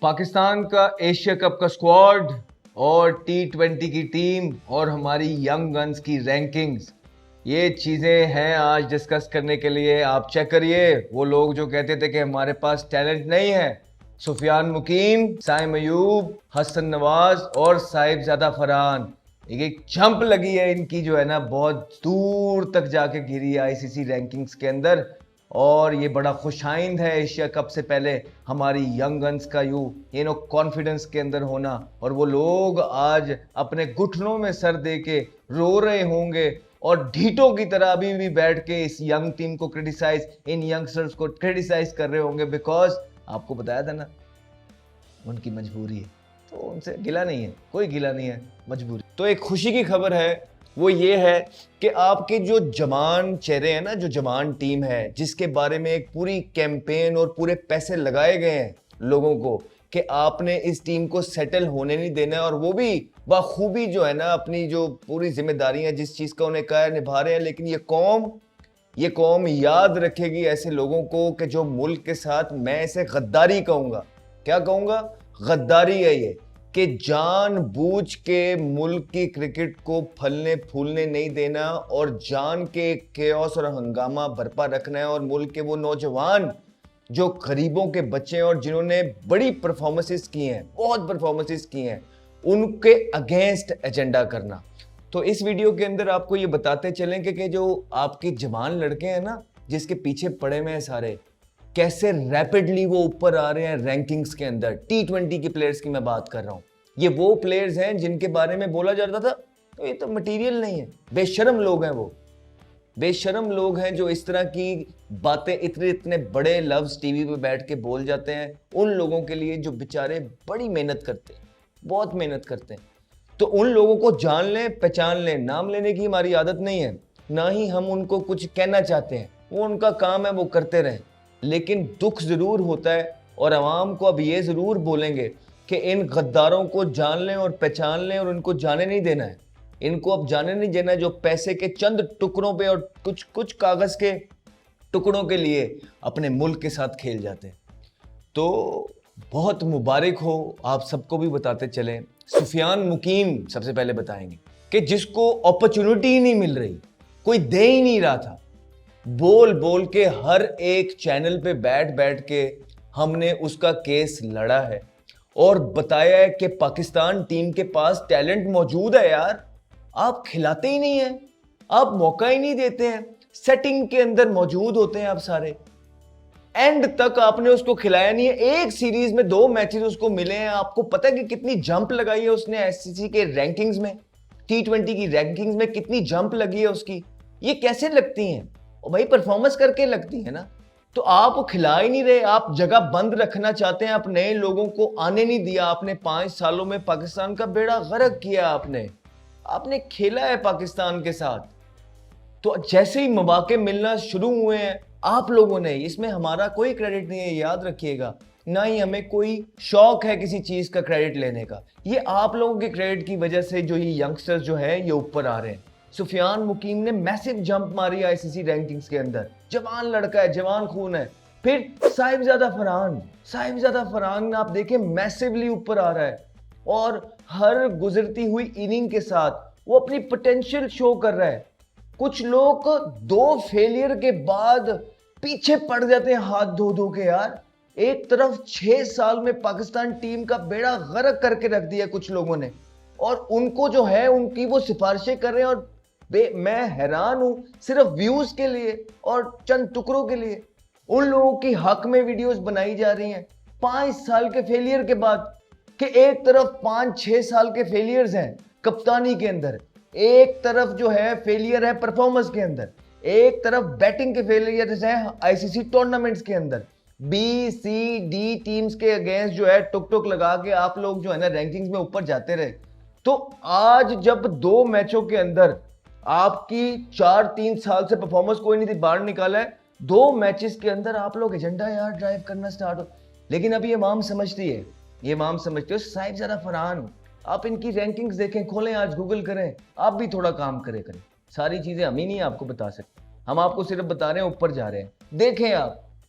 पाकिस्तान का Asia cup का squad और T20 की टीम और हमारी यंग गन्स की रैंकिंग्स, ये चीज़ें हैं आज डिस्कस करने के लिए। आप चेक करिए, वो लोग जो कहते थे कि हमारे पास टैलेंट नहीं है, सुफियान मुकीम, साइम अयूब, हसन नवाज और साहिबजादा फरहान, एक जंप लगी है इनकी जो है ना, बहुत दूर तक जाके गिरी है आईसीसी रैंकिंग्स के अंदर। और ये बड़ा खुशाइंद है एशिया कप से पहले हमारी यंग गन्स का यूं कॉन्फिडेंस के अंदर होना, और वो लोग आज अपने घुटनों में सर दे के रो रहे होंगे और ढीठों की तरह अभी भी बैठ के इस यंग टीम को क्रिटिसाइज, इन यंगस्टर्स को क्रिटिसाइज कर रहे होंगे, बिकॉज आपको बताया था ना उनकी मजबूरी है, तो उनसे गिला नहीं है, कोई गिला नहीं है, मजबूरी। तो एक खुशी की खबर है, वो ये है कि आपके जो जवान चेहरे हैं ना, जो जवान टीम है, जिसके बारे में एक पूरी कैंपेन और पूरे पैसे लगाए गए हैं लोगों को कि आपने इस टीम को सेटल होने नहीं देना है, और वो भी बखूबी जो है ना अपनी जो पूरी जिम्मेदारियां जिस चीज़ का उन्हें कहा है निभा रहे हैं। लेकिन ये कौम याद रखेगी ऐसे लोगों को कि जो मुल्क के साथ, मैं इसे गद्दारी कहूँगा, क्या कहूँगा, गद्दारी है ये, कि जानबूझ के मुल्क की क्रिकेट को फलने फूलने नहीं देना और जान के केओस और हंगामा बरपा रखना है। और मुल्क के वो नौजवान जो गरीबों के बच्चे हैं और जिन्होंने बड़ी परफॉर्मेंसेस की हैं, बहुत परफॉर्मेंसेस की हैं, उनके अगेंस्ट एजेंडा करना। तो इस वीडियो के अंदर आपको ये बताते चलेंगे कि जो आपके जवान लड़के हैं ना, जिसके पीछे पड़े हुए हैं सारे, कैसे रैपिडली वो ऊपर आ रहे हैं रैंकिंग्स के अंदर। T20 के प्लेयर्स की मैं बात कर रहा हूँ। ये वो प्लेयर्स हैं जिनके बारे में बोला जाता था तो ये तो मटेरियल नहीं है, बेशर्म लोग हैं, वो बेशर्म लोग हैं जो इस तरह की बातें इतने बड़े लफ्ज टीवी पे बैठ के बोल जाते हैं उन लोगों के लिए जो बेचारे बड़ी मेहनत करते हैं, बहुत मेहनत करते हैं। तो उन लोगों को जान लें, पहचान लें। नाम लेने की हमारी आदत नहीं है, ना ही हम उनको कुछ कहना चाहते हैं, वो उनका काम है, वो करते रहें। लेकिन दुख जरूर होता है, और आवाम को अब ये जरूर बोलेंगे कि इन गद्दारों को जान लें और पहचान लें, और इनको जाने नहीं देना है। इनको अब जाने नहीं देना है जो पैसे के चंद टुकड़ों पे और कुछ कागज के टुकड़ों के लिए अपने मुल्क के साथ खेल जाते हैं। तो बहुत मुबारक हो आप सबको भी बताते चलें। सुफियान मुकीम सबसे पहले बताएंगे कि जिसको अपॉर्चुनिटी ही नहीं मिल रही, कोई दे ही नहीं रहा था, बोल बोल के हर एक चैनल पे बैठ के हमने उसका केस लड़ा है और बताया है कि पाकिस्तान टीम के पास टैलेंट मौजूद है यार, आप खिलाते ही नहीं हैं, आप मौका ही नहीं देते हैं। सेटिंग के अंदर मौजूद होते हैं आप सारे, एंड तक आपने उसको खिलाया नहीं है। एक सीरीज में 2 मैचेस उसको मिले हैं। आपको पता है कि कितनी जंप लगाई है उसने आईसीसी के रैंकिंग्स में, T20 की रैंकिंग्स में कितनी जंप लगी है उसकी। ये कैसे लगती हैं? और भाई परफॉर्मेंस करके लगती है ना। तो आप खिला ही नहीं रहे, आप जगह बंद रखना चाहते हैं, आप नए लोगों को आने नहीं दिया। आपने 5 सालों में पाकिस्तान का बेड़ा गर्क किया, आपने खेला है पाकिस्तान के साथ। तो जैसे ही मौके मिलना शुरू हुए हैं आप लोगों ने, इसमें हमारा कोई क्रेडिट नहीं है, याद रखिएगा, ना ही हमें कोई शौक है किसी चीज का क्रेडिट लेने का। ये आप लोगों के क्रेडिट की वजह से जो ये यंगस्टर्स जो है ये ऊपर आ रहे हैं। सुफियान मुकीम ने मैसिव जंप मारी आईसीसी रैंकिंग्स के अंदर, जवान लड़का है, जवान खून है। फिर साहिबजादा फरहान आप देखें मैसिवली ऊपर आ रहा है, और हर गुजरती हुई इनिंग के साथ वो अपनी पोटेंशियल शो कर रहा है। कुछ लोग 2 फेलियर के बाद पीछे पड़ जाते हैं हाथ धो धो के यार। एक तरफ 6 साल में पाकिस्तान टीम का बेड़ा गर्क करके रख दिया कुछ लोगों ने, और उनको जो है उनकी वो सिफारिशें कर रहे हैं। और मैं हैरान हूं, सिर्फ व्यूज के लिए और चंद टुकड़ों के लिए उन लोगों की हक में वीडियोस बनाई जा रही हैं 5 साल के फेलियर के बाद। कि एक तरफ 5-6 साल के फेलियर्स हैं कप्तानी के अंदर, एक तरफ जो है फेलियर है परफॉर्मेंस के अंदर, एक तरफ बैटिंग के फेलियर्स हैं आईसीसी टूर्नामेंट्स के अंदर। B-C-D टीम्स के अगेंस्ट जो है टुक लगा के आप लोग जो है ना रैंकिंग्स में ऊपर जाते रहे। तो आज जब 2 मैचों के अंदर आपकी 4-3 साल से परफॉर्मेंस कोई नहीं थी, बाहर निकाला है, 2 मैचेस के अंदर आप लोग एजेंडा यार ड्राइव करना स्टार्ट हो। लेकिन अभी ये माम समझती है, ये माम समझते हो। साहिबजादा फरहान, आप इनकी रैंकिंग्स देखें, खोलें आज, गूगल करें, आप भी थोड़ा काम करें। सारी चीजें हम ही नहीं आपको बता सकते, हम आपको सिर्फ बता रहे हैं ऊपर जा रहे हैं। देखें आप,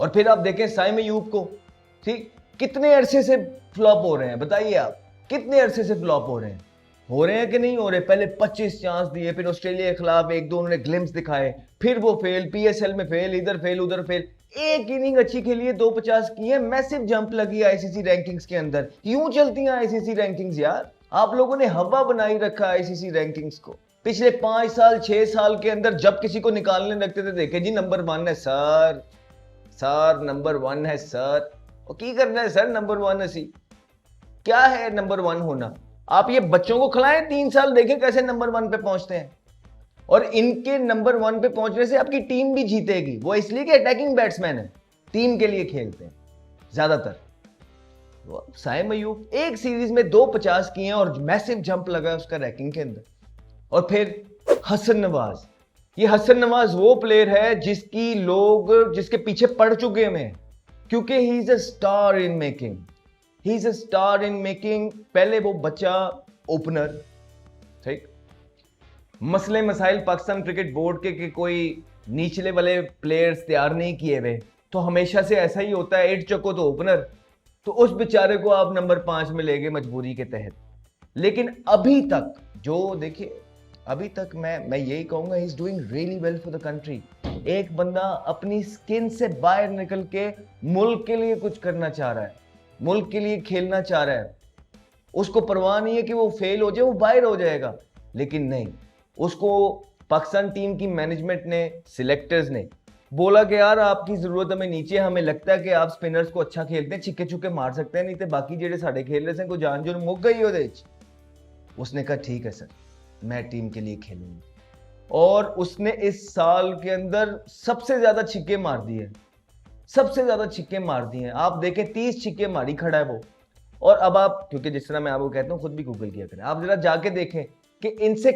और फिर आप देखें साइम अयूब को, ठीक, कितने अरसे से फ्लॉप हो रहे हैं, बताइए आप कितने अरसे से फ्लॉप हो रहे हैं कि नहीं हो रहे. पहले 25 चांस दिए, फिर ऑस्ट्रेलिया के खिलाफ एक दो उन्होंने ग्लिम्स दिखाए, फिर वो फेल, पीएसएल में फेल, इधर फेल उधर फेल. एक इनिंग अच्छी खेली है, 250 की है, मैसिव जंप लगी आईसीसी रैंकिंग्स के अंदर. यूं चलती हैं आईसीसी रैंकिंग्स यार. आप लोगों ने हवा बनाई रखा है आईसीसी रैंकिंग्स को. पिछले 5 साल 6 साल के अंदर जब किसी को निकालने लगते थे, देखे जी नंबर 1 है सर, सर नंबर 1 है सर, और की करना है सर नंबर 1 असी, क्या है नंबर 1 होना. आप ये बच्चों को खिलाएं 3 साल, देखें कैसे नंबर 1 पे पहुंचते हैं. और इनके नंबर 1 पे पहुंचने से आपकी टीम भी जीतेगी. वो इसलिए कि अटैकिंग बैट्समैन है, टीम के लिए खेलते हैं ज्यादातर. साइम अयूब एक सीरीज में 250 किए हैं और मैसिव जंप लगा है उसका रैंकिंग के अंदर. और फिर हसन नवाज, ये हसन नवाज वो प्लेयर है जिसकी लोग जिसके पीछे पड़ चुके हैं, क्योंकि he is a star in making, he is a star in making. पहले वो बच्चा ओपनर, ठीक, मसले मसाइल पाकिस्तान क्रिकेट बोर्ड के कोई निचले वाले प्लेयर्स तैयार नहीं किए हुए, तो हमेशा से ऐसा ही होता है, 8 चको तो ओपनर, तो उस बेचारे को आप नंबर 5 में ले गए मजबूरी के तहत. लेकिन अभी तक जो देखिए, अभी तक मैं यही कहूंगा, he is doing really well for the country. एक बंदा अपनी स्किन से बाहर निकल के मुल्क के लिए कुछ करना चाह रहा है, मुल्क के लिए खेलना चाह रहा है. उसको परवाह नहीं है कि वो फेल हो जाए, वो बाहर हो जाएगा. लेकिन नहीं, उसको पाकिस्तान टीम की मैनेजमेंट ने, सिलेक्टर्स ने बोला कि यार आपकी जरूरत हमें नीचे, हमें लगता है कि आप स्पिनर्स को अच्छा खेलते हैं, छिक्के चुक्के मार सकते हैं, नहीं तो बाकी जेडे साडे खेल रहे थे कोई जान जो मुक गई ਉਹਦੇ ਵਿੱਚ. उसने कहा ठीक है सर, मैं टीम के लिए खेलूंगा. और उसने इस साल के अंदर सबसे ज्यादा छिक्के मार दिए, सबसे ज्यादा छिक्के मार दिए. आप देखें 30 छिक्के मारी खड़ा है वो. और अब आप, क्योंकि जिस तरह मैं आपको कहता हूं, खुद भी गूगल किया करें, आप जरा जाके देखें कि इनसे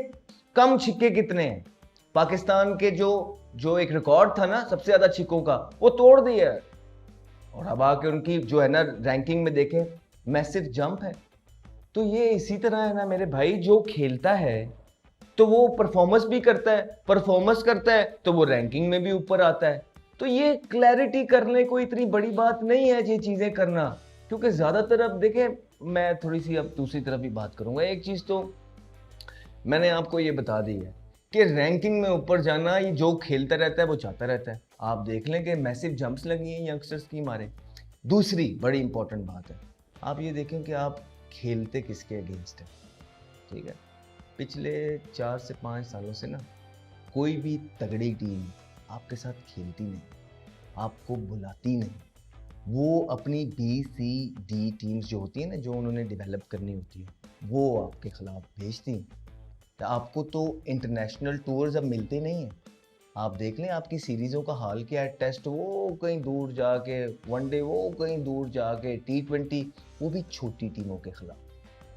कम छिक्के कितने हैं. पाकिस्तान के जो एक रिकॉर्ड था ना सबसे ज्यादा छिक्कों का, वो तोड़ दिया है. और अब आके उनकी जो है ना रैंकिंग में देखें, मैसिव जंप है. तो ये इसी तरह है ना मेरे भाई, जो खेलता है तो वो परफॉर्मेंस भी करता है, परफॉर्मेंस करता है तो वो रैंकिंग में भी ऊपर आता है. तो ये क्लैरिटी करने को इतनी बड़ी बात नहीं है ये चीजें करना, क्योंकि ज्यादातर अब देखें, मैं थोड़ी सी अब दूसरी तरफ भी बात करूंगा. एक चीज तो मैंने आपको ये बता दी है कि रैंकिंग में ऊपर जाना, ये जो खेलता रहता है वो चाहता रहता है. आप देख लें कि मैसिव जंप्स लगी हैं यंगस्टर्स की मारे. दूसरी बड़ी इंपॉर्टेंट बात है, आप ये देखें कि आप खेलते किसके अगेंस्ट है. ठीक है, पिछले 4 से 5 सालों से ना कोई भी तगड़ी टीम आपके साथ खेलती नहीं, आपको बुलाती नहीं. वो अपनी BCD टीम्स जो होती है ना, जो उन्होंने डेवलप करनी होती है, वो आपके खिलाफ भेजती हैं. तो आपको तो इंटरनेशनल टूर्स अब मिलते नहीं हैं. आप देख लें आपकी सीरीज़ों का हाल क्या है. टेस्ट वो कहीं दूर जाके, वनडे वो कहीं दूर जाके, T20 वो भी छोटी टीमों के खिलाफ,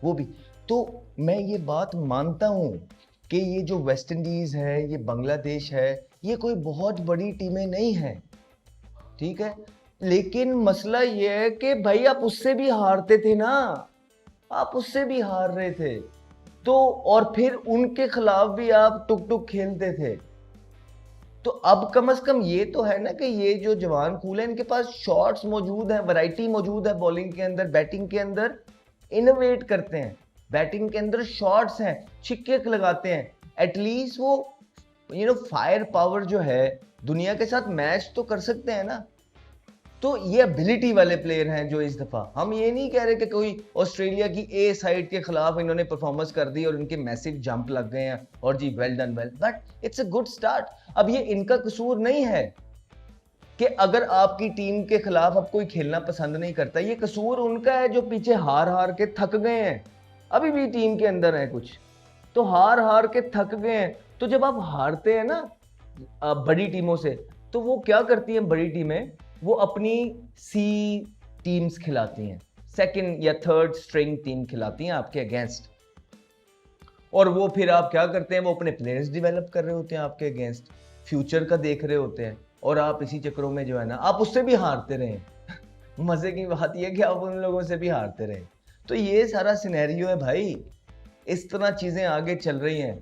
वो भी. तो मैं ये बात मानता हूँ कि ये जो वेस्ट इंडीज़ है, ये बांग्लादेश है, ये कोई बहुत बड़ी टीमें नहीं हैं, ठीक है. लेकिन मसला ये है कि भाई आप उससे भी हारते थे ना, आप उससे भी हार रहे थे, तो और फिर उनके खिलाफ भी आप टुक टुक खेलते थे. तो अब कम से कम ये तो है ना कि ये जो जवान कूल है, इनके पास शॉट्स मौजूद है, वैरायटी मौजूद है बॉलिंग के अंदर, बैटिंग के अंदर इनोवेट करते हैं, बैटिंग के अंदर शॉट्स हैं, छिक्के लगाते हैं. एटलीस्ट वो फायर पावर जो है, दुनिया के साथ मैच तो कर सकते हैं ना. तो ये एबिलिटी वाले प्लेयर हैं जो इस दफा, हम ये नहीं कह रहे कि कोई ऑस्ट्रेलिया की ए साइड के खिलाफ इन्होंने परफॉर्मेंस कर दी और इनके मैसिव जंप लग गए हैं और जी well done well, but it's a good start. अब ये इनका कसूर नहीं है कि अगर आपकी टीम के खिलाफ अब कोई खेलना पसंद नहीं करता, ये कसूर उनका है जो पीछे हार हार के थक गए हैं. अभी भी टीम के अंदर है कुछ तो हार हार के थक गए हैं. तो जब आप हारते हैं ना बड़ी टीमों से, तो वो क्या करती हैं बड़ी टीमें, वो अपनी सी टीम्स खिलाती हैं, सेकंड या थर्ड स्ट्रिंग टीम खिलाती हैं आपके अगेंस्ट. और वो फिर आप क्या करते हैं, वो अपने प्लेयर्स डेवलप कर रहे होते हैं आपके अगेंस्ट, फ्यूचर का देख रहे होते हैं, और आप इसी चक्करों में जो है ना आप उससे भी हारते रहे. मजे की बात यह कि आप उन लोगों से भी हारते रहे. तो ये सारा सिनेरियो है भाई, इस तरह चीजें आगे चल रही हैं.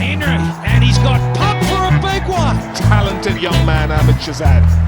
Henry, and he's got pumped for a big one. Talented young man, Ahmed Shahzad.